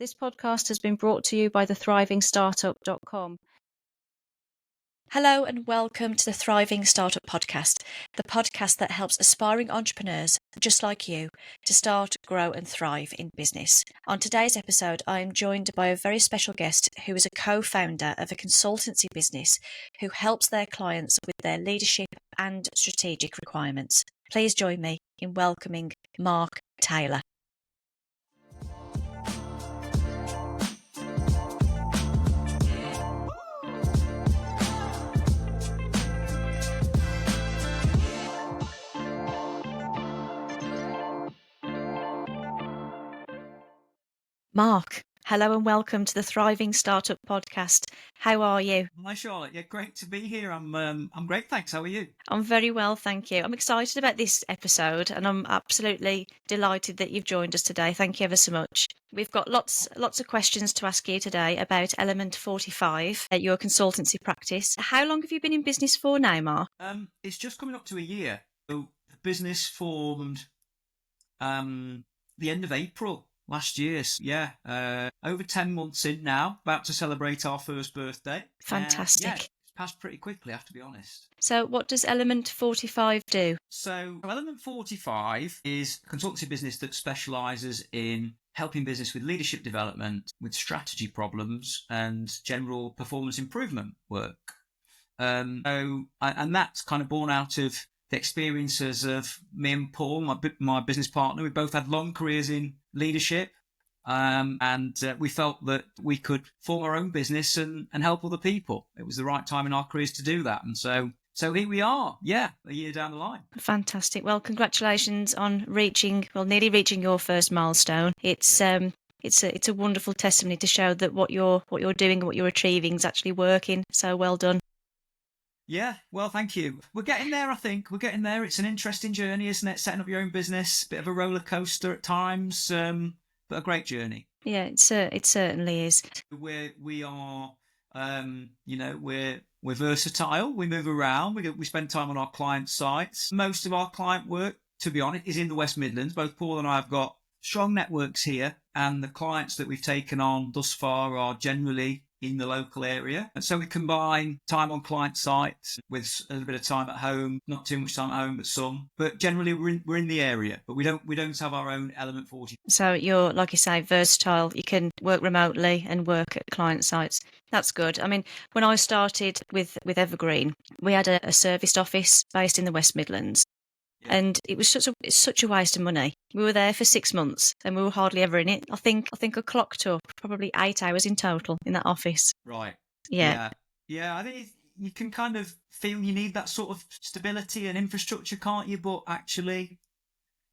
This podcast has been brought to you by thriving-startup.com. Hello and welcome to the Thriving Startup Podcast, the podcast that helps aspiring entrepreneurs just like you to start, grow and thrive in business. On today's episode, I am joined by a very special guest who is a co-founder of a consultancy business who helps their clients with their leadership and strategic requirements. Please join me in welcoming Mark Taylor. Mark, hello and welcome to the Thriving Startup Podcast. How are you? Hi, Charlotte. Yeah, great to be here. I'm great, thanks. How are you? I'm very well, thank you. I'm excited about this episode and I'm absolutely delighted that you've joined us today. Thank you ever so much. We've got lots of questions to ask you today about Element 45, your consultancy practice. How long have you been in business for now, Mark? It's just coming up to a year. So the business formed the end of April last year. Yeah, over 10 months in now, about to celebrate our first birthday. Fantastic. Yeah, it's passed pretty quickly, I have to be honest. So what does Element 45 do? So Element 45 is a consultancy business that specialises in helping business with leadership development, with strategy problems and general performance improvement work. And that's kind of born out of the experiences of me and Paul, my business partner. We both had long careers in leadership, and we felt that we could form our own business and help other people. It was the right time in our careers to do that. And so here we are, a year down the line. Fantastic. Well, congratulations on nearly reaching your first milestone. It's a wonderful testimony to show that what you're doing and what you're achieving is actually working. So well done. Yeah, well, thank you. We're getting there, I think. We're getting there. It's an interesting journey, isn't it? Setting up your own business, bit of a roller coaster at times, but a great journey. Yeah, it certainly is. We're versatile. We move around. We spend time on our client sites. Most of our client work, to be honest, is in the West Midlands. Both Paul and I have got strong networks here, and the clients that we've taken on thus far are generally in the local area. And so we combine time on client sites with a little bit of time at home, not too much time at home, but some. But generally we're in the area, but we don't have our own Element 40. So you're, like you say, versatile. You can work remotely and work at client sites. That's good. I mean, when I started with Evergreen, we had a serviced office based in the West Midlands. Yeah. And it was such a waste of money. We were there for 6 months and we were hardly ever in it. I think I clocked up probably 8 hours in total in that office. Right. Yeah. Yeah. I think you can kind of feel you need that sort of stability and infrastructure, can't you? But actually,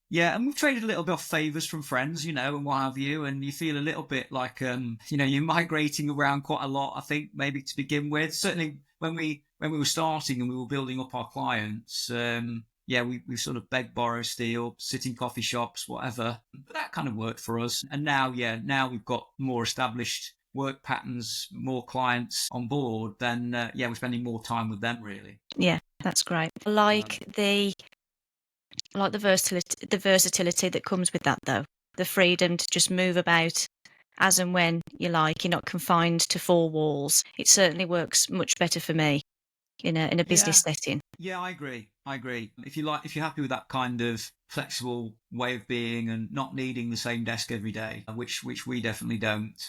yeah, and we've traded a little bit of favours from friends, and what have you, and you feel a little bit like, you're migrating around quite a lot, I think, maybe to begin with. Certainly when we were starting and we were building up our clients, we sort of beg, borrow, steal, sit in coffee shops, whatever. But that kind of worked for us. And now we've got more established work patterns, more clients on board, then, we're spending more time with them, really. Yeah, that's great. Like the versatility that comes with that, though. The freedom to just move about as and when you like. You're not confined to 4 walls. It certainly works much better for me in a business setting. Yeah, I agree. If you're happy with that kind of flexible way of being and not needing the same desk every day, which we definitely don't.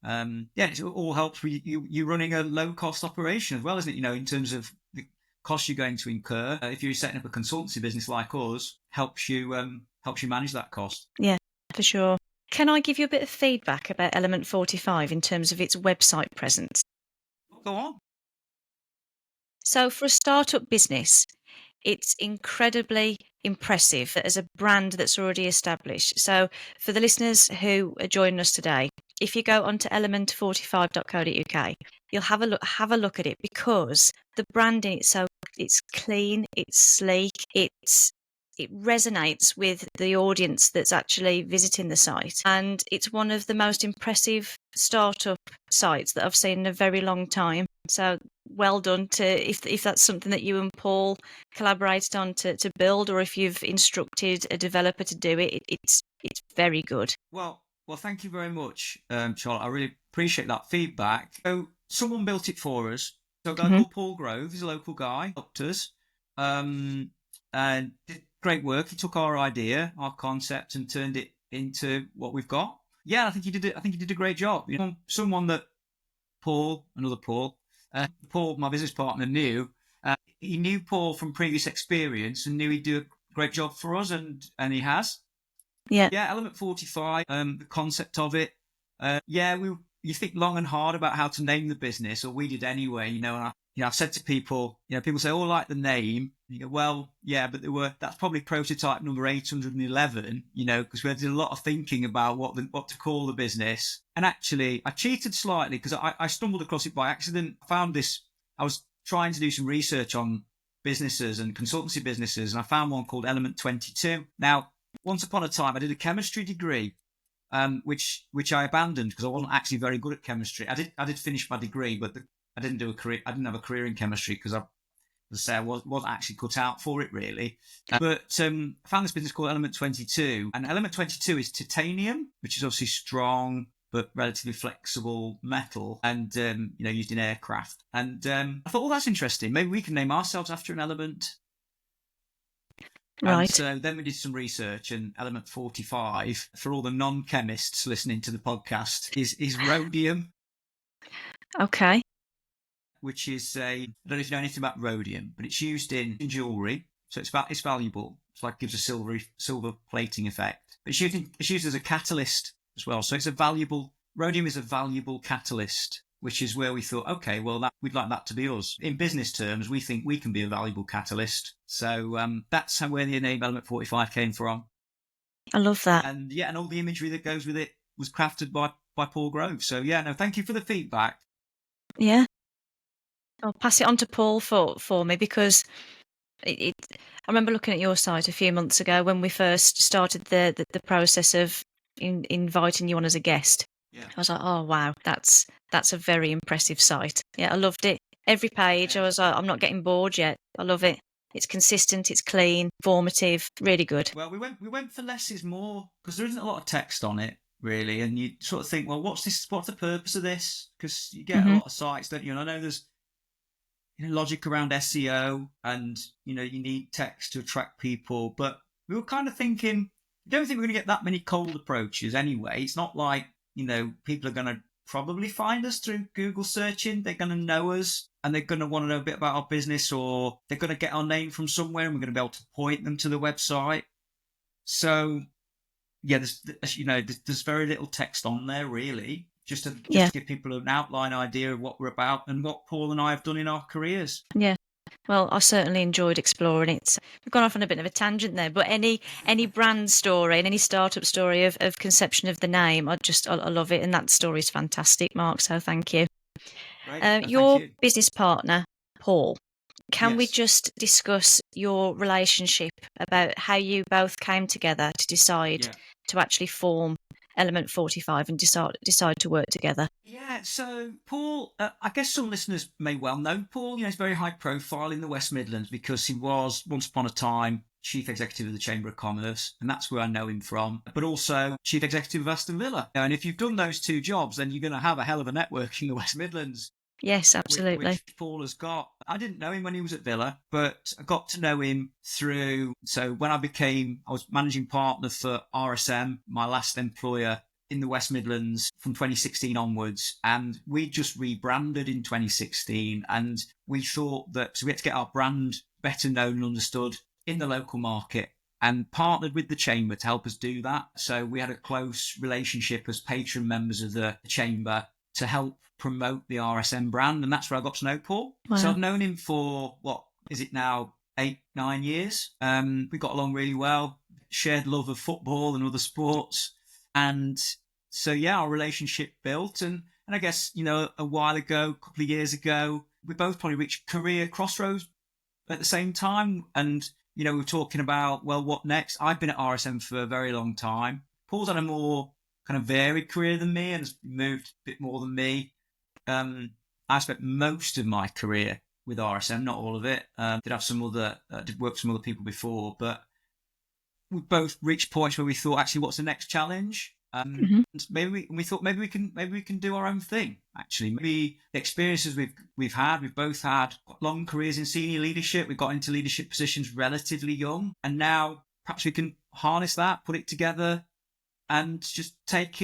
It all helps with you running a low cost operation as well, isn't it? In terms of the costs you're going to incur. If you're setting up a consultancy business like us, helps you manage that cost. Yeah, for sure. Can I give you a bit of feedback about Element 45 in terms of its website presence? Go on. So for a startup business, it's incredibly impressive as a brand that's already established. So for the listeners who are joining us today, if you go onto element45.co.uk, you'll have a look at it, because the branding it's clean, it's sleek, it resonates with the audience that's actually visiting the site. And it's one of the most impressive startup sites that I've seen in a very long time. So well done if that's something that you and Paul collaborated on to build, or if you've instructed a developer to do it. It's very good. Well, Well, thank you very much, Charlotte. I really appreciate that feedback. So someone built it for us. So a guy Hmm. called Paul Grove, he's a local guy, helped us, um, and did great work. He took our idea, our concept, and turned it into what we've got. Yeah, I think he did it. I think he did a great job. You know, someone that Paul, another Paul, Paul, my business partner, knew. He knew Paul from previous experience and knew he'd do a great job for us, and he has. Yeah. Yeah, Element 45, the concept of it. Yeah, you think long and hard about how to name the business, or we did anyway, you know. And I've said to people, people say, "Oh, I like the name." And you go, "Well, yeah, but that's probably prototype number 811, because we did a lot of thinking about what to call the business." And actually, I cheated slightly because I stumbled across it by accident. I found this. I was trying to do some research on businesses and consultancy businesses, and I found one called Element 22. Now, once upon a time, I did a chemistry degree, which I abandoned because I wasn't actually very good at chemistry. I did finish my degree, but I didn't do a career. I didn't have a career in chemistry because I wasn't actually cut out for it really. But I found this business called Element 22, and Element 22 is titanium, which is obviously strong but relatively flexible metal, and used in aircraft. And I thought, well, that's interesting. Maybe we can name ourselves after an element. And Right. so then we did some research, and Element 45, for all the non-chemists listening to the podcast, is rhodium, Okay. which is I don't know if you know anything about rhodium, but it's used in jewellery, so it's valuable. It's like gives a silver plating effect. But it's used as a catalyst as well, so rhodium is a valuable catalyst, which is where we thought, okay, well, we'd like that to be us. In business terms, we think we can be a valuable catalyst. So that's where the name Element 45 came from. I love that. And yeah, and all the imagery that goes with it was crafted by Paul Grove. So yeah, no, thank you for the feedback. Yeah. I'll pass it on to Paul for me because I remember looking at your site a few months ago when we first started the process of inviting you on as a guest. Yeah. I was like, oh wow, that's a very impressive site. Yeah, I loved it. Every page, I Yeah. was like, I'm not getting bored yet. I love it. It's consistent, it's clean, formative, really good. Well, we went for less is more because there isn't a lot of text on it really, and you sort of think, well, what's this? What's the purpose of this? Because you get a Hmm. lot of sites, don't you? And I know there's logic around SEO, and you need text to attract people, but we were kind of thinking, I don't think we're going to get that many cold approaches anyway. It's not like people are going to probably find us through Google searching. They're going to know us, and they're going to want to know a bit about our business, or they're going to get our name from somewhere, and we're going to be able to point them to the website. So yeah, there's very little text on there really, just to Yeah, give people an outline idea of what we're about and what Paul and I have done in our careers. yeah. Well, I certainly enjoyed exploring it. We've gone off on a bit of a tangent there, but any brand story and any startup story of conception of the name, I love it, and that story is fantastic, Mark. So thank you. Great. Thank Your you. business partner, Paul. Can we Yes. just discuss your relationship about how you both came together to decide Yeah. to actually form Element 45 and decide to work together? Yeah. So Paul, I guess some listeners may well know Paul. He's very high profile in the West Midlands because he was once upon a time chief executive of the Chamber of Commerce, and that's where I know him from. But also chief executive of Aston Villa. And if you've done those two jobs, then you're going to have a hell of a network in the West Midlands. Yes, absolutely. Which Paul has got. I didn't know him when he was at Villa, but I got to know him through. So when I was managing partner for RSM, my last employer in the West Midlands from 2016 onwards, and we just rebranded in 2016, and we thought that we had to get our brand better known and understood in the local market, and partnered with the Chamber to help us do that. So we had a close relationship as patron members of the Chamber to help promote the RSM brand, and that's where I got to know Paul. Wow. So I've known him for, what is it now, 8-9 years. We got along really well, shared love of football and other sports, and so yeah, our relationship built. And I guess a while ago, a couple of years ago, we both probably reached career crossroads at the same time, and we were talking about, well, what next? I've been at RSM for a very long time. Paul's had a more kind of varied career than me and has moved a bit more than me. I spent most of my career with RSM, not all of it. Did have did work with some other people before, but we both reached points where we thought, actually, what's the next challenge? Mhm. And we thought maybe we can do our own thing. Actually, maybe the experiences we've both had long careers in senior leadership. We got into leadership positions relatively young, and now perhaps we can harness that, put it together, and just take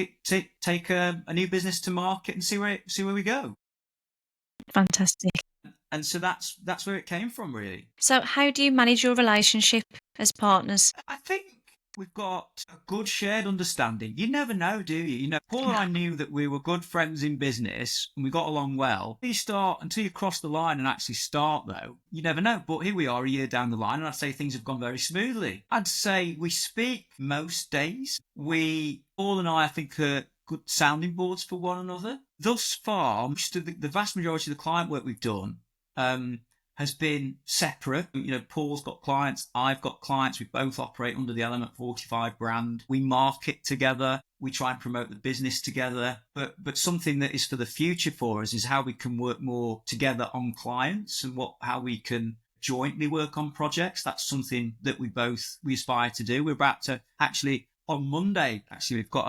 a new business to market and see where we go. Fantastic. And so that's where it came from, really. So how do you manage your relationship as partners? I think we've got a good shared understanding. You never know, do you? Paul and I knew that we were good friends in business and we got along well. Until you cross the line and actually start, though, you never know. But here we are a year down the line, and I'd say things have gone very smoothly. I'd say we speak most days. Paul and I think, are good sounding boards for one another. Thus far, the vast majority of the client work we've done has been separate. Paul's got clients, I've got clients. We both operate under the Element 45 brand. We market together. We try and promote the business together. But something that is for the future for us is how we can work more together on clients and how we can jointly work on projects. That's something that we aspire to do. We're about to actually, on Monday, we've got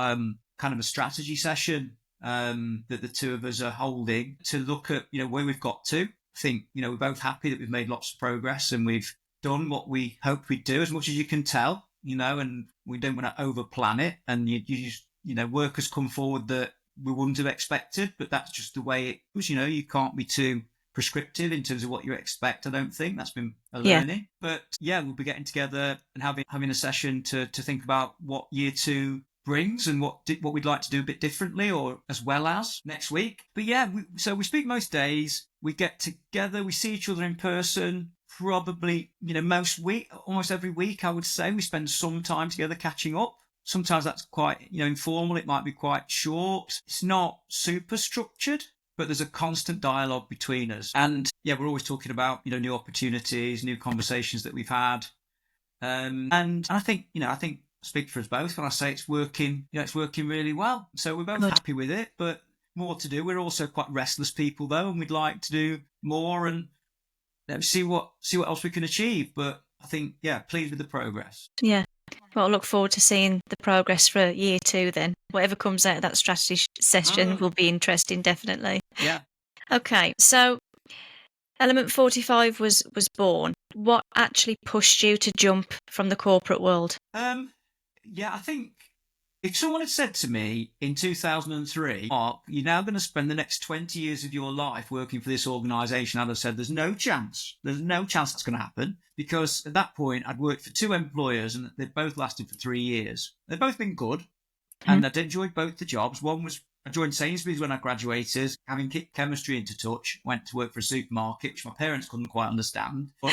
kind of a strategy session that the two of us are holding to look at, where we've got to. I think, we're both happy that we've made lots of progress and we've done what we hoped we'd do, as much as you can tell, and we don't want to over plan it. And you just, work has come forward that we wouldn't have expected, but that's just the way it was. You can't be too prescriptive in terms of what you expect. I don't think that's been a learning, but yeah, we'll be getting together and having a session to think about what year two brings and what we'd like to do a bit differently or as well as next week. But yeah, so we speak most days. We get together. We see each other in person probably, almost every week, I would say. We spend some time together catching up. Sometimes that's quite, informal. It might be quite short. It's not super structured, but there's a constant dialogue between us. And yeah, we're always talking about, new opportunities, new conversations that we've had. And I think, I speak for us both when I say it's working, it's working really well. So we're both happy with it, but more to do. We're also quite restless people though, and we'd like to do more and see what else we can achieve. But I think, pleased with the progress. Yeah. Well, I look forward to seeing the progress for year two then. Whatever comes out of that strategy session will be interesting, definitely. Yeah. Okay, so Element 45 was born. What actually pushed you to jump from the corporate world? I think if someone had said to me in 2003, Mark, you're now going to spend the next 20 years of your life working for this organisation, I'd have said, there's no chance that's going to happen, because at that point I'd worked for two employers and they'd both lasted for 3 years. They'd both been good and I'd enjoyed both the jobs. One was, I joined Sainsbury's when I graduated, having kicked chemistry into touch, went to work for a supermarket, which my parents couldn't quite understand. But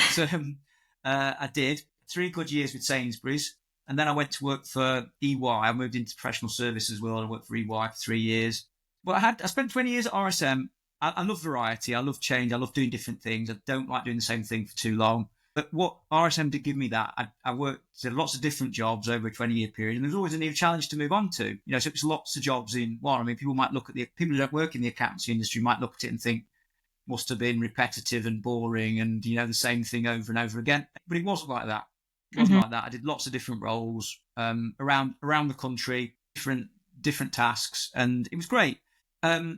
I did 3 good years with Sainsbury's. And then I went to work for EY. I moved into professional services world. I worked for EY for 3 years. But I spent 20 years at RSM. I love variety. I love change. I love doing different things. I don't like doing the same thing for too long. But what RSM did give me that, I worked lots of different jobs over a 20-year period, and there's always a new challenge to move on to. So it's lots of jobs in one. I mean, people who don't work in the accountancy industry might look at it and think, must have been repetitive and boring and, the same thing over and over again. But it wasn't like that. It wasn't like that. I did lots of different roles around the country, different tasks, and it was great. A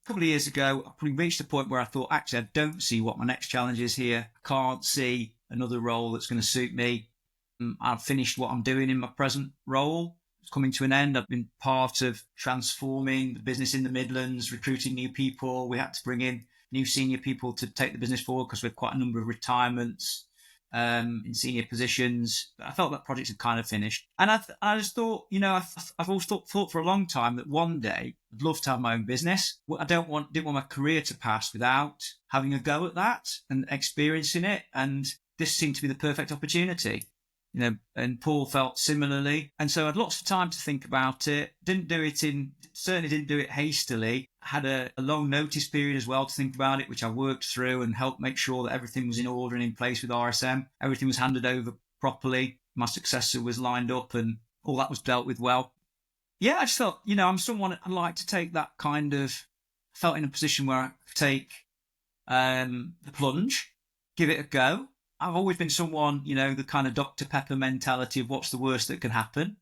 couple of years ago, I probably reached a point where I thought, actually, I don't see what my next challenge is here. I can't see another role that's going to suit me. I've finished what I'm doing in my present role. It's coming to an end. I've been part of transforming the business in the Midlands, recruiting new people. We had to bring in new senior people to take the business forward because we had quite a number of retirements in senior positions. I felt that project had kind of finished. And I just thought, I've always thought for a long time that one day I'd love to have my own business. I didn't want my career to pass without having a go at that and experiencing it. And this seemed to be the perfect opportunity. And Paul felt similarly. And so I had lots of time to think about it. Certainly didn't do it hastily. Had a long notice period as well to think about it, which I worked through and helped make sure that everything was in order and in place with RSM. Everything was handed over properly. My successor was lined up and all that was dealt with well. Yeah, I just felt, I'm someone I'd like to take that kind of, felt in a position where I could take the plunge, give it a go. I've always been someone, the kind of Dr. Pepper mentality of what's the worst that can happen.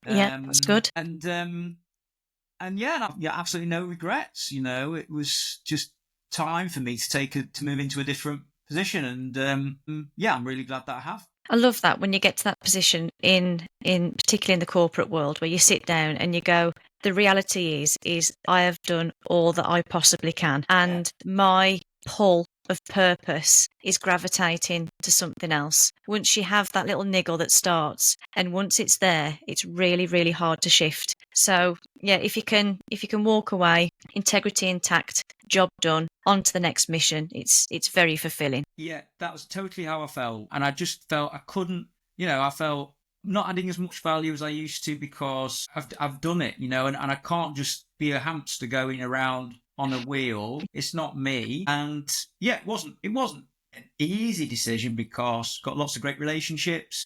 Yeah, that's good. And yeah, absolutely no regrets. It was just time for me to move into a different position, and yeah, I'm really glad that I have. I love that when you get to that position in particularly in the corporate world where you sit down and you go, the reality is I have done all that I possibly can, and my pull of purpose is gravitating to something else. Once you have that little niggle that starts, and once it's there, it's really, really hard to shift. So yeah, if you can walk away, integrity intact, job done, on to the next mission, it's very fulfilling. Yeah, that was totally how I felt. And I just felt I couldn't, I felt not adding as much value as I used to because I've done it, and I can't just be a hamster going around on a wheel. It's not me. And yeah, it wasn't an easy decision because got lots of great relationships.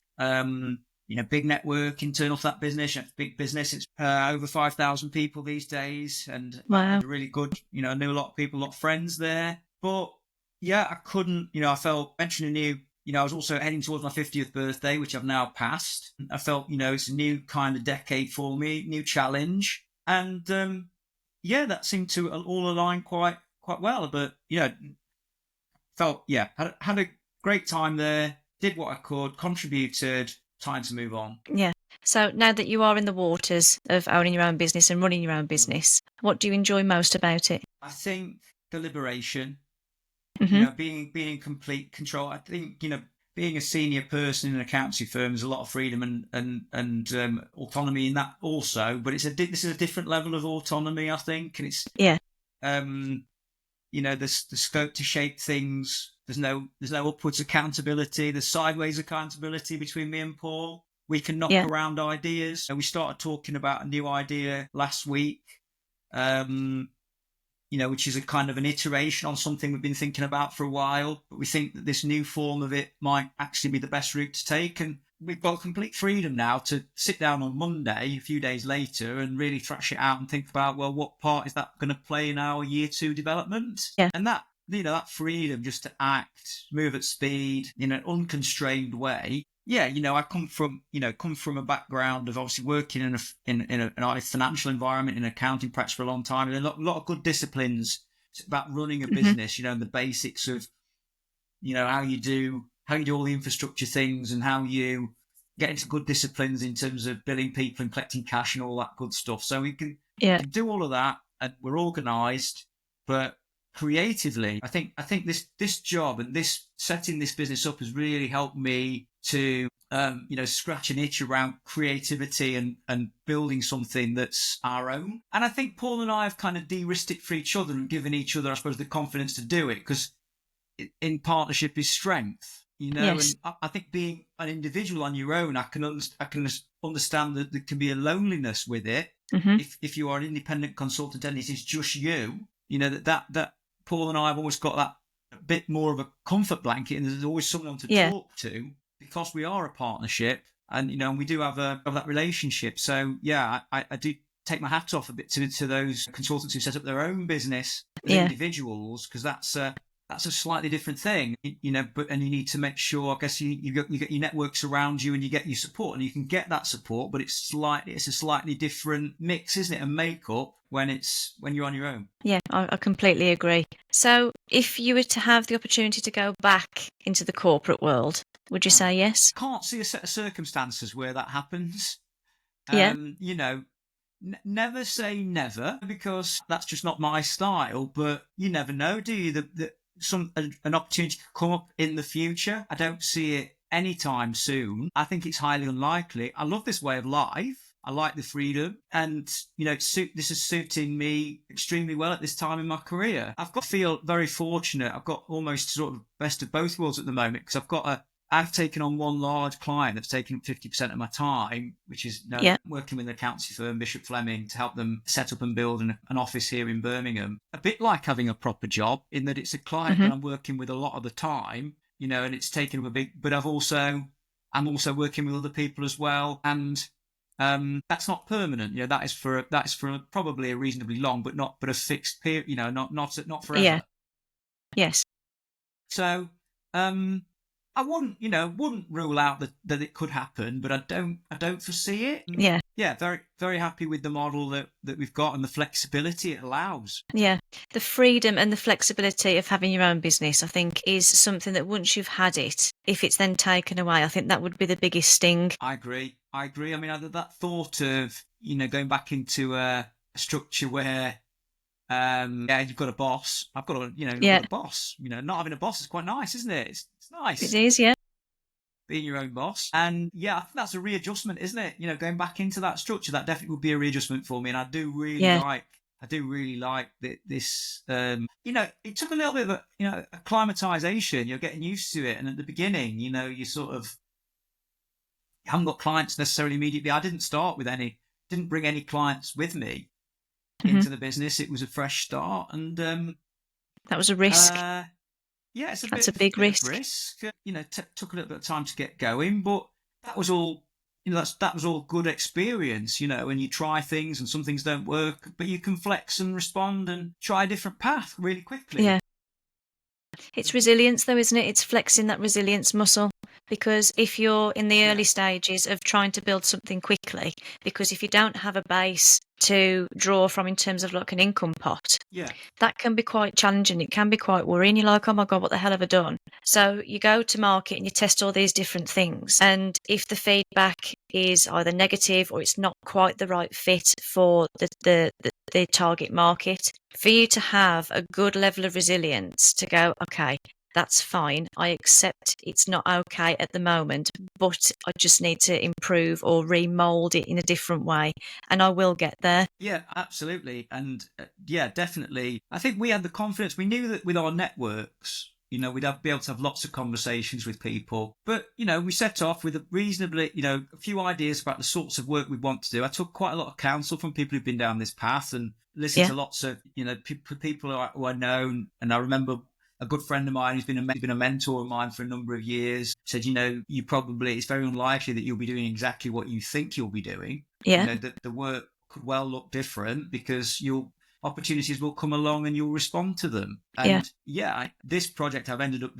Big network internal to that business. It's a big business. It's over 5,000 people these days. And I Wow. had a really good, I knew a lot of people, a lot of friends there. But yeah, I couldn't, I felt mentioning I was also heading towards my 50th birthday, which I've now passed. I felt, it's a new kind of decade for me, new challenge. And yeah, that seemed to all align quite well. But, felt, yeah, had a great time there, did what I could, contributed, time to move on. Yeah. So now that you are in the waters of owning your own business and running your own business, what do you enjoy most about it? I think the liberation, Hmm. being in complete control. I think, being a senior person in an accountancy firm is a lot of freedom and autonomy in that also, but this is a different level of autonomy, I think, and it's Yeah. um there's the scope to shape things. There's no upwards accountability. There's sideways accountability between me and Paul. We can knock Yeah. around ideas. And we started talking about a new idea last week. Um, which is a kind of an iteration on something we've been thinking about for a while. But we think that this new form of it might actually be the best route to take. And we've got complete freedom now to sit down on Monday, a few days later, and really thrash it out and think about, well, what part is that going to play in our year 2 development? Yeah. And that freedom just to act, move at speed in an unconstrained way. Yeah, I come from a background of obviously working in a financial environment in accounting practice for a long time, and a lot of good disciplines. It's about running a Hmm. business, and the basics of how you do all the infrastructure things and how you get into good disciplines in terms of billing people and collecting cash and all that good stuff. So we can Yeah. do all of that, and we're organised, but creatively, I think this job and this setting this business up has really helped me to scratch an itch around creativity and building something that's our own. And I think Paul and I have kind of de-risked it for each other and given each other, I suppose, the confidence to do it, because in partnership is strength, Yes. and I think being an individual on your own, I can understand that there can be a loneliness with it. Hmm. If you are an independent consultant and it is just you, that Paul and I have always got that a bit more of a comfort blanket, and there's always someone to Yeah. talk to because we are a partnership, and and we do have that relationship. So yeah, I do take my hat off a bit to those consultants who set up their own business as Yeah. individuals, because that's a slightly different thing, but you need to make sure, I guess, you get your networks around you and you get your support, and you can get that support, but it's a slightly different mix, isn't it, and makeup when you're on your own. Yeah. I completely agree. So if you were to have the opportunity to go back into the corporate world, would you say yes? Can't see a set of circumstances where that happens. Yeah. Never say never, because that's just not my style, but you never know, do you? An opportunity could come up in the future. I don't see it anytime soon. I think it's highly unlikely. I love this way of life. I like the freedom, and this is suiting me extremely well at this time in my career. Feel very fortunate. I've got almost sort of best of both worlds at the moment, because I've taken on one large client that's taken up 50% of my time, which is Yeah. working with an accountancy firm, Bishop Fleming, to help them set up and build an office here in Birmingham. A bit like having a proper job, in that it's a client Hmm. that I'm working with a lot of the time, and it's taken up a big. But I'm also working with other people as well, and that's not permanent. That is for probably a reasonably long, but a fixed period. Not Yeah. forever. Yes. So I wouldn't rule out that it could happen, but I don't foresee it. Yeah. yeah, very, very happy with the model that we've got and the flexibility it allows. Yeah. The freedom and the flexibility of having your own business, I think, is something that once you've had it, if it's then taken away, I think that would be the biggest sting. I agree. I mean, that thought of, going back into a structure where, yeah, you've got a boss. I've got I've Yeah, got a boss. Not having a boss is quite nice, isn't it? It's it nice is. Yeah. being your own boss. And yeah, I think that's a readjustment, isn't it? Going back into that structure, that definitely would be a readjustment for me. And Yeah. I do really like this. It took a little bit of acclimatization. You're getting used to it. And at the beginning, you sort of haven't got clients necessarily immediately. I didn't bring any clients with me Mhm. into the business. It was a fresh start. And, That was a risk. yeah, it's a That's a bit big of risk. risk. Took a little bit of time to get going, but that was all. That was all good experience. And you try things, and some things don't work, but you can flex and respond and try a different path really quickly. Yeah. It's resilience though, isn't it? It's flexing that resilience muscle. Because if you're in the Yeah, early stages of trying to build something quickly, because if you don't have a base to draw from in terms of like an income pot, yeah, that can be quite challenging. It can be quite worrying. You're like, oh my God, what the hell have I done? So you go to market and you test all these different things. And if the feedback is either negative or it's not quite the right fit for the target market, for you to have a good level of resilience to go, okay, that's fine. I accept it's not okay at the moment, but I just need to improve or remold it in a different way, and I will get there. yeah, absolutely, and yeah, definitely. I think we had the confidence. We knew that with our networks, we'd be able to have lots of conversations with people. But we set off with a reasonably, a few ideas about the sorts of work we want to do. I took quite a lot of counsel from people who've been down this path and listened Yeah, to lots of, people who I know. And I remember a good friend of mine who's been a mentor of mine for a number of years said, it's very unlikely that you'll be doing exactly what you think you'll be doing. yeah, The work could well look different because opportunities will come along and you'll respond to them. yeah, And yeah, this project I'm ended up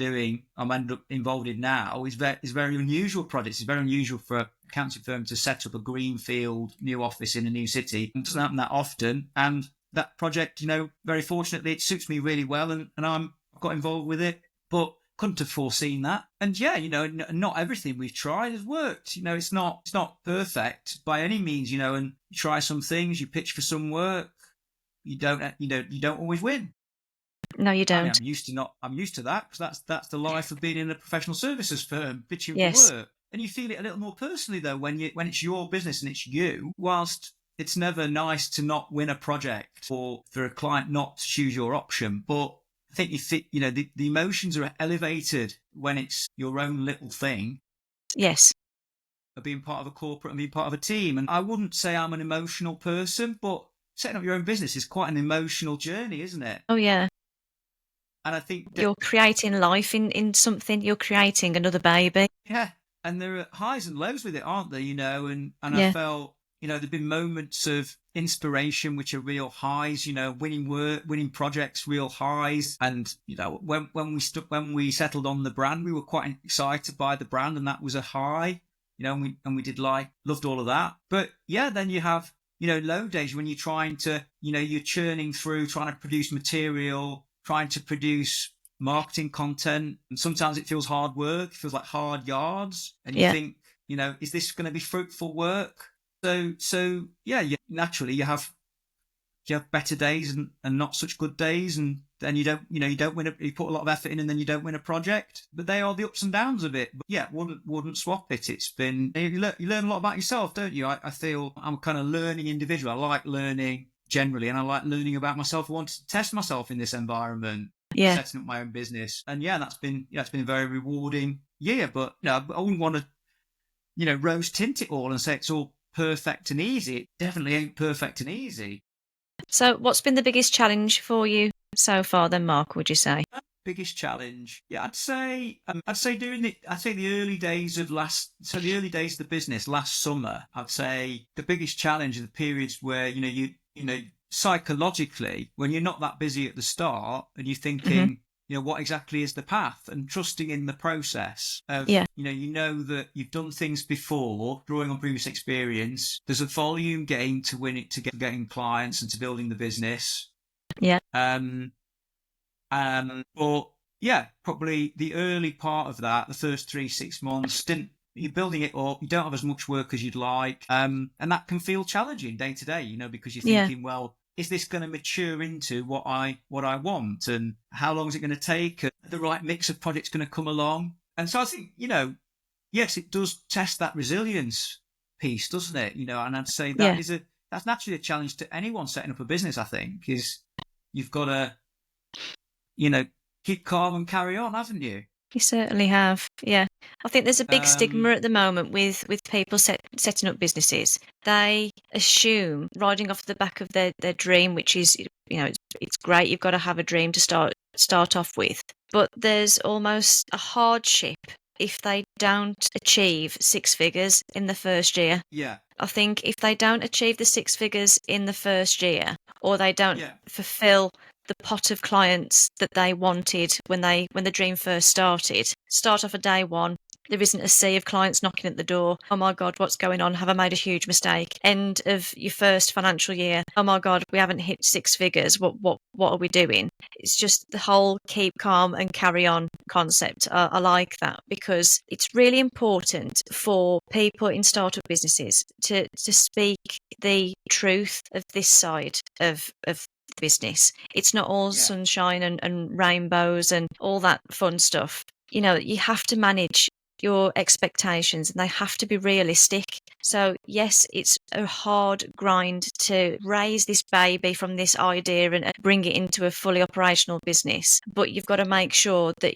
involved in now is very unusual project. It's very unusual for a accounting firm to set up a greenfield new office in a new city. It doesn't happen that often. And that project, very fortunately, it suits me really well, and I've got involved with it. But couldn't have foreseen that. And yeah, not everything we've tried has worked. It's not perfect by any means. And you try some things, you pitch for some work, you don't always win. no, you I mean, don't. I'm used to that because that's the life of being in a professional services firm, pitching for Yes. work. And you feel it a little more personally though when it's your business and it's you. Whilst it's never nice to not win a project or for a client not to choose your option, but I think the emotions are elevated when it's your own little thing Yes. of being part of a corporate and being part of a team. And I wouldn't say I'm an emotional person, but setting up your own business is quite an emotional journey, isn't it? Oh, yeah. And I think that, You're creating life in something. You're creating another baby. yeah, and there are highs and lows with it, aren't there? And I Yeah. felt, there've been moments of inspiration which are real highs. Winning work, winning projects, real highs. And when we settled on the brand, we were quite excited by the brand, and that was a high. And we loved all of that. But yeah, then you have low days when you're trying to, you're churning through, trying to produce material, trying to produce marketing content, and sometimes it feels hard work, it feels like hard yards, and you Yeah. think, is this going to be fruitful work? So yeah, naturally you have better days and not such good days, and then you don't win you put a lot of effort in and then you don't win a project. But they are the ups and downs of it. But yeah, wouldn't swap it. It's been, you learn a lot about yourself, don't you? I feel I'm a kind of learning individual. I like learning generally, and I like learning about myself. I want to test myself in this environment, Yeah. setting up my own business. And yeah, it's been a very rewarding year. But I wouldn't want to rose tint it all and say it's all perfect and easy. It definitely ain't perfect and easy. So, what's been the biggest challenge for you so far, then, Mark? Would you say? Biggest challenge, yeah, I'd say the early days of the early days of the business last summer. I'd say the biggest challenge are the periods where you psychologically, when you're not that busy at the start and you're Hmm. thinking, what exactly is the path, and trusting in the process of, Yeah. you know that you've done things before, drawing on previous experience. There's a volume gain to win it, to getting clients and to building the business. Yeah. But yeah, probably the early part of that, the first 3-6 months, you're building it up. You don't have as much work as you'd like, and that can feel challenging day to day. Because you're Yeah. thinking, well, is this going to mature into what I want, and how long is it going to take? And the right mix of projects going to come along. And so I think, yes, it does test that resilience piece, doesn't it? And I'd say Yeah. that's naturally a challenge to anyone setting up a business. I think is you've got to keep calm and carry on, haven't you? You certainly have. Yeah. I think there's a big stigma Um, at the moment with people setting up businesses. They assume riding off the back of their dream, which is, it's great. You've got to have a dream to start off with. But there's almost a hardship if they don't achieve six figures in the first year. yeah, I think if they don't achieve the six figures in the first year, or they don't yeah, fulfill the pot of clients that they wanted when the dream first start off at day one, there isn't a sea of clients knocking at the door. Oh my God, what's going on? Have I made a huge mistake? End of your first financial year. Oh my God, we haven't hit six figures. What are we doing? It's just the whole keep calm and carry on concept. I like that because it's really important for people in startup businesses to speak the truth of this side of business. It's not all yeah, sunshine and rainbows and all that fun stuff. You have to manage your expectations and they have to be realistic. So yes, it's a hard grind to raise this baby from this idea and bring it into a fully operational business. But you've got to make sure that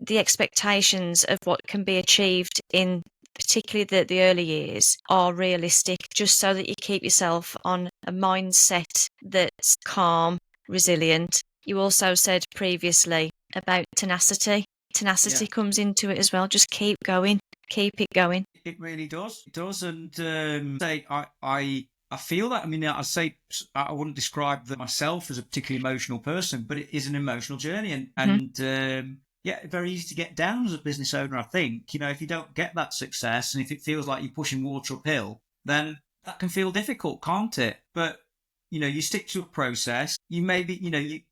the expectations of what can be achieved in particularly the early years are realistic, just so that you keep yourself on a mindset that's calm, resilient. You also said previously about tenacity. yeah. Tenacity comes into it as well. Just keep going, keep it going. It really does. It does, and say I feel that. I mean, I say I wouldn't describe myself as a particularly emotional person, but it is an emotional journey, and Mhm. yeah, very easy to get down as a business owner. I think if you don't get that success, and if it feels like you're pushing water uphill, then that can feel difficult, can't it? But you stick to a process. You maybe,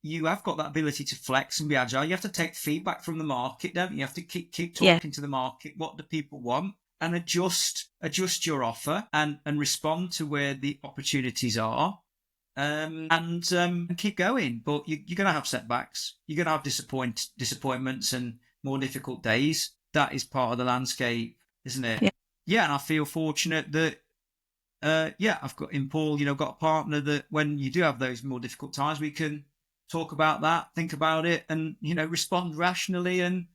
you have got that ability to flex and be agile. You have to take feedback from the market, don't you? You have to keep Yeah, talking to the market. What do people want? And adjust your offer and respond to where the opportunities are. And keep going. But you're going to have setbacks. You're going to have disappointments and more difficult days. That is part of the landscape, isn't it? yeah, Yeah, and I feel fortunate that yeah, I've got in Paul, got a partner that when you do have those more difficult times, we can talk about that, think about it, and respond rationally and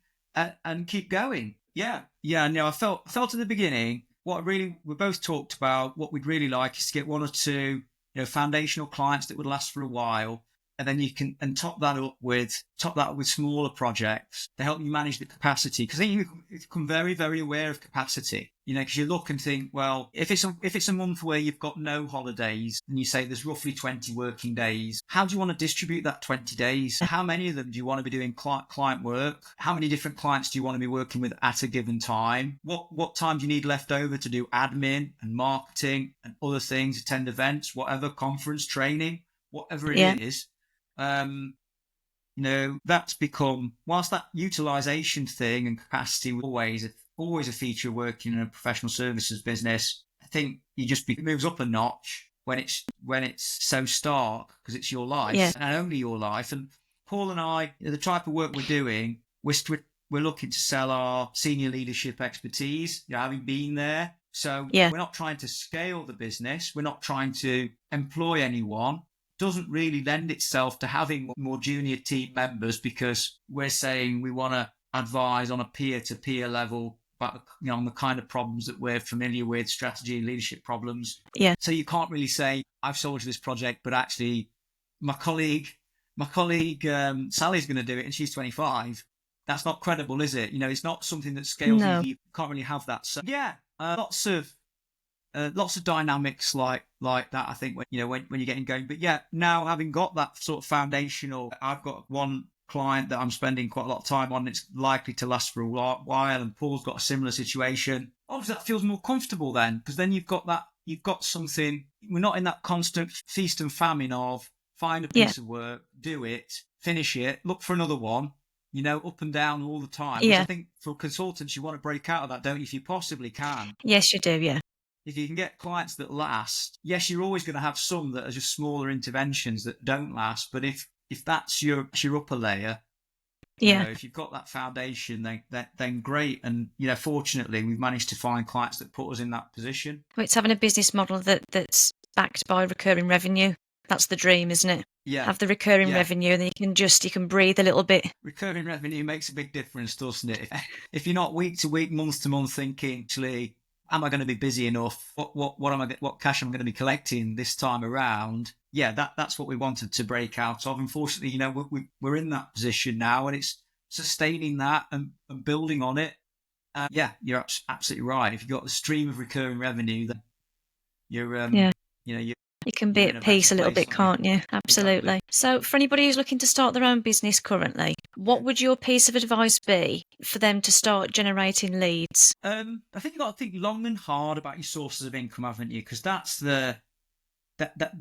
keep going. Yeah, yeah. No, I felt at the beginning what we both talked about. What we'd really like is to get one or two foundational clients that would last for a while, and then you can top that up with smaller projects to help you manage the capacity. Because then you become very, very aware of capacity. Because you look and think, well, if it's a month where you've got no holidays and you say there's roughly 20 working days, how do you want to distribute that 20 days? How many of them do you want to be doing client work? How many different clients do you want to be working with at a given time? What time do you need left over to do admin and marketing and other things, attend events, whatever, conference, training, whatever it yeah, is? That's become, whilst that utilization thing and capacity was always a feature of working in a professional services business. I think it moves up a notch when it's so stark because it's your yeah, life and only your life. And Paul and I, the type of work we're doing, we're looking to sell our senior leadership expertise, having been there. So yeah, we're not trying to scale the business. We're not trying to employ anyone. Doesn't really lend itself to having more junior team members because we're saying we want to advise on a peer-to-peer level about on the kind of problems that we're familiar with, strategy and leadership problems. yeah, So you can't really say I've sold you this project, but actually my colleague Sally's going to do it and she's 25. That's not credible, is it? It's not something that scales no, easily. You can't really have that. So yeah, lots of dynamics like that. I think when you're getting going. But yeah, now having got that sort of foundational, I've got one client that I'm spending quite a lot of time on. It's likely to last for a while, and Paul's got a similar situation. Obviously, that feels more comfortable then, because then you've got something. We're not in that constant feast and famine of find a piece of work, do it, finish it, look for another one, up and down all the time. Which I Yeah. think for consultants, you want to break out of that, don't you, if you possibly can. Yes, you do. Yeah. If you can get clients that last, yes, you're always going to have some that are just smaller interventions that don't last. But if that's your upper layer, Yeah. if you've got that foundation, then great. And fortunately, we've managed to find clients that put us in that position. Well, it's having a business model that's backed by recurring revenue. That's the dream, isn't it? Yeah. Have the recurring revenue, and then you can breathe a little bit. Recurring revenue makes a big difference, doesn't it? If you're not week to week, month to month thinking, actually, am I going to be busy enough? What cash am I going to be collecting this time around? Yeah, that's what we wanted to break out of. Unfortunately, we're in that position now, and it's sustaining that and building on it. Yeah, you're absolutely right. If you've got the stream of recurring revenue, then you're You can be at peace a little bit, can't you? Absolutely. Exactly. So for anybody who's looking to start their own business currently, what would your piece of advice be for them to start generating leads? I think you've got to think long and hard about your sources of income, haven't you? Because that's that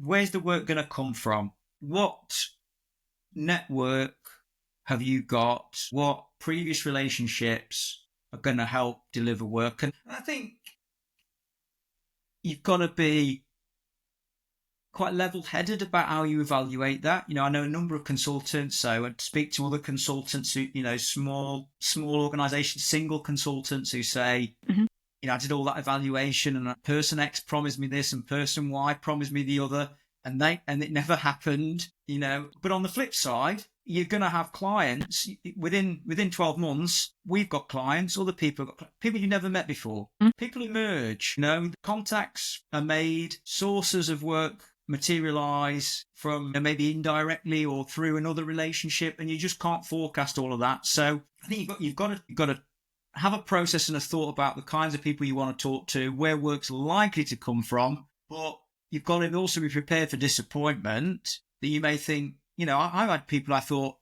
where's the work going to come from? What network have you got? What previous relationships are going to help deliver work? And I think you've got to be quite level-headed about how you evaluate that. I know a number of consultants, so I'd speak to other consultants who, small organizations, single consultants who say, I did all that evaluation and person X promised me this and person Y promised me the other, and it never happened, But on the flip side, you're going to have clients within 12 months. We've got clients, other people have got people you've never met before. People emerge, contacts are made, sources of work materialize from maybe indirectly or through another relationship, and you just can't forecast all of that. So I think you've got to have a process and a thought about the kinds of people you want to talk to, where work's likely to come from, but you've got to also be prepared for disappointment. That you may think, I've had people I thought,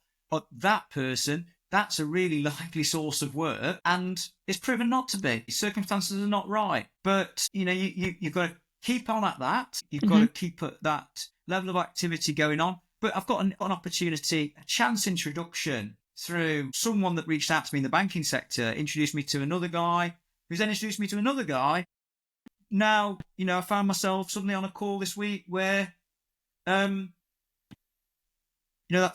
that person, that's a really likely source of work, and it's proven not to be. Circumstances are not right, but you've got to keep on at that. You've got to keep at that level of activity going on. But I've got an opportunity, a chance introduction through someone that reached out to me in the banking sector, introduced me to another guy, who's then introduced me to another guy. Now, I found myself suddenly on a call this week where, that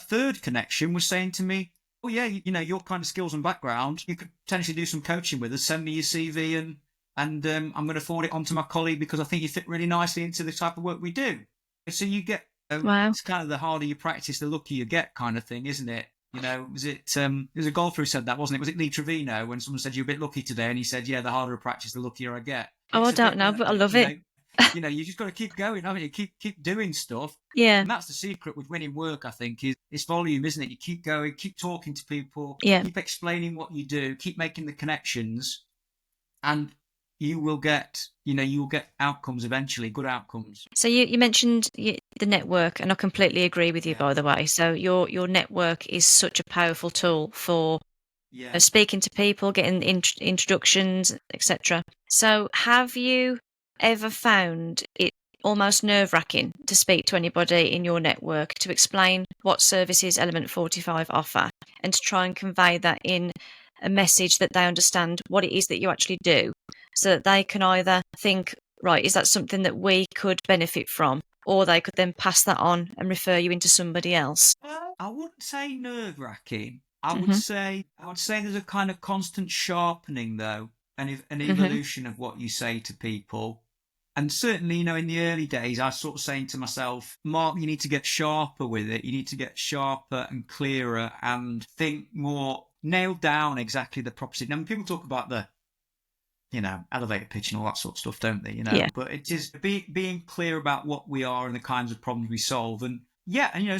third connection was saying to me, oh yeah, your kind of skills and background, you could potentially do some coaching with us, send me your CV and I'm going to forward it on to my colleague because I think you fit really nicely into the type of work we do. So you get, It's kind of the harder you practice, the luckier you get kind of thing, isn't it? Was it, there's a golfer who said that, wasn't it? Was it Lee Trevino when someone said you're a bit lucky today? And he said, yeah, the harder I practice, the luckier I get. Oh, I don't know, but I love it. You just got to keep going, haven't you? Keep doing stuff. Yeah. And that's the secret with winning work, I think, is it's volume, isn't it? You keep going, keep talking to people, keep explaining what you do, keep making the connections, and you will get outcomes eventually, good outcomes. So you mentioned the network, and I completely agree with you, by the way. So your network is such a powerful tool for speaking to people, getting introductions, etc. So have you ever found it almost nerve-wracking to speak to anybody in your network to explain what services Element 45 offer and to try and convey that in a message that they understand what it is that you actually do, so that they can either think, right, is that something that we could benefit from, or they could then pass that on and refer you into somebody else? I wouldn't say nerve-wracking. I would say there's a kind of constant sharpening, though, and an evolution of what you say to people. And certainly, in the early days, I was sort of saying to myself, Mark, you need to get sharper with it. You need to get sharper and clearer and think more, nail down exactly the proposition. Now, people talk about the, elevator pitch and all that sort of stuff, don't they? But it is being clear about what we are and the kinds of problems we solve. And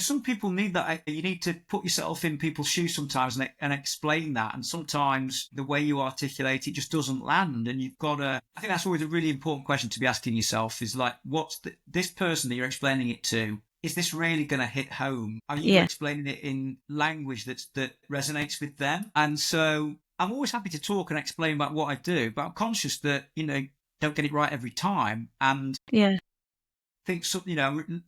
some people need that. You need to put yourself in people's shoes sometimes and explain that. And sometimes the way you articulate it just doesn't land. And you've got to, I think that's always a really important question to be asking yourself is like, what's this person that you're explaining it to? is this really going to hit home? Are you Yeah. explaining it in language that resonates with them? And so I'm always happy to talk and explain about what I do, but I'm conscious that, don't get it right every time. And Yeah. think,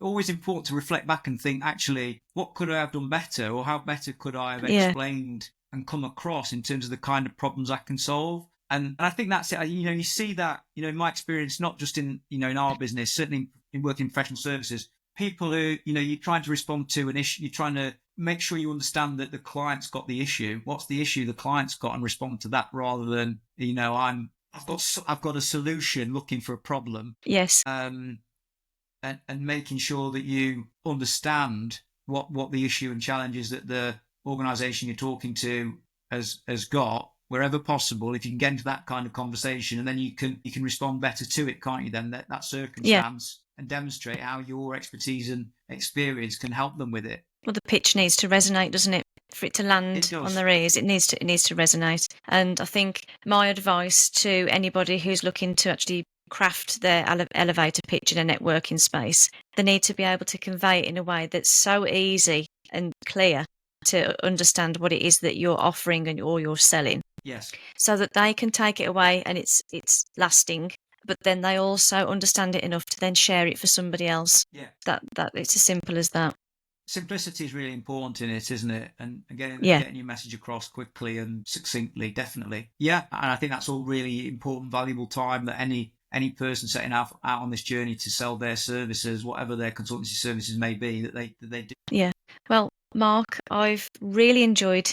always important to reflect back and think, actually, what could I have done better, or how better could I have Yeah. explained and come across in terms of the kind of problems I can solve? And I think that's it. You see that, in my experience, not just in, in our business, certainly in working in professional services, people who, you're trying to respond to an issue, you're trying to make sure you understand that the client's got the issue. What's the issue the client's got, and respond to that, rather than, I've got a solution looking for a problem. Yes. And making sure that you understand what the issue and challenges that the organisation you're talking to has got, wherever possible. If you can get into that kind of conversation, and then you can respond better to it, can't you? Then that circumstance, and demonstrate how your expertise and experience can help them with it. Well, the pitch needs to resonate, doesn't it? For it to land on their ears, it needs to resonate. And I think my advice to anybody who's looking to actually craft their elevator pitch in a networking space, they need to be able to convey it in a way that's so easy and clear to understand what it is that you're offering or you're selling. Yes. So that they can take it away and it's lasting, but then they also understand it enough to then share it for somebody else. Yeah. That it's as simple as that. Simplicity is really important in it, isn't it? And getting your message across quickly and succinctly, definitely. Yeah, and I think that's all really important, valuable time that any person setting out on this journey to sell their services, whatever their consultancy services may be, that they do. Yeah. Well, Mark, I've really enjoyed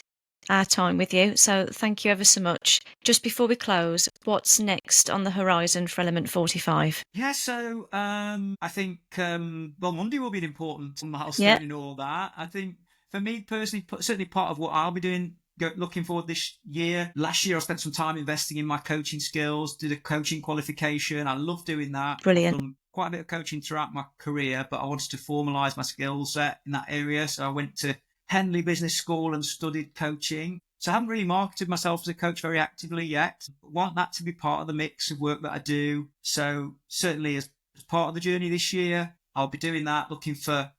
our time with you, so thank you ever so much. Just before we close, what's next on the horizon for Element 45? Yeah, so I think Monday will be an important milestone in all that. I think for me personally, certainly part of what I'll be doing, looking forward this year. Last year I spent some time investing in my coaching skills, did a coaching qualification. I love doing that. Brilliant. I've done quite a bit of coaching throughout my career, but I wanted to formalise my skill set in that area. So I went to Henley Business School and studied coaching. So I haven't really marketed myself as a coach very actively yet. I want that to be part of the mix of work that I do. So certainly as part of the journey this year, I'll be doing that, looking for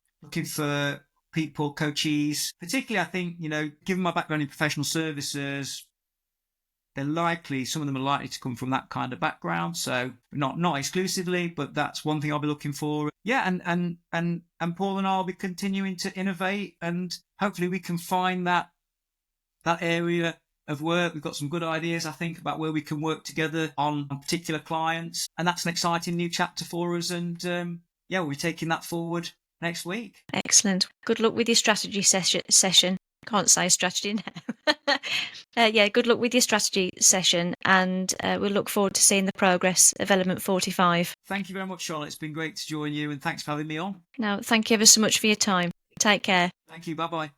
people, coachees. Particularly, I think, given my background in professional services, some of them are likely to come from that kind of background. So not exclusively, but that's one thing I'll be looking for. Yeah, and Paul and I will be continuing to innovate, and hopefully we can find that area of work. We've got some good ideas, I think, about where we can work together on particular clients, and that's an exciting new chapter for us. And we'll be taking that forward next week. Excellent. Good luck with your strategy session. Can't say strategy now. Good luck with your strategy session, and we'll look forward to seeing the progress of Element 45. Thank you very much, Charlotte. It's been great to join you, and thanks for having me on. No, thank you ever so much for your time. Take care. Thank you. Bye-bye.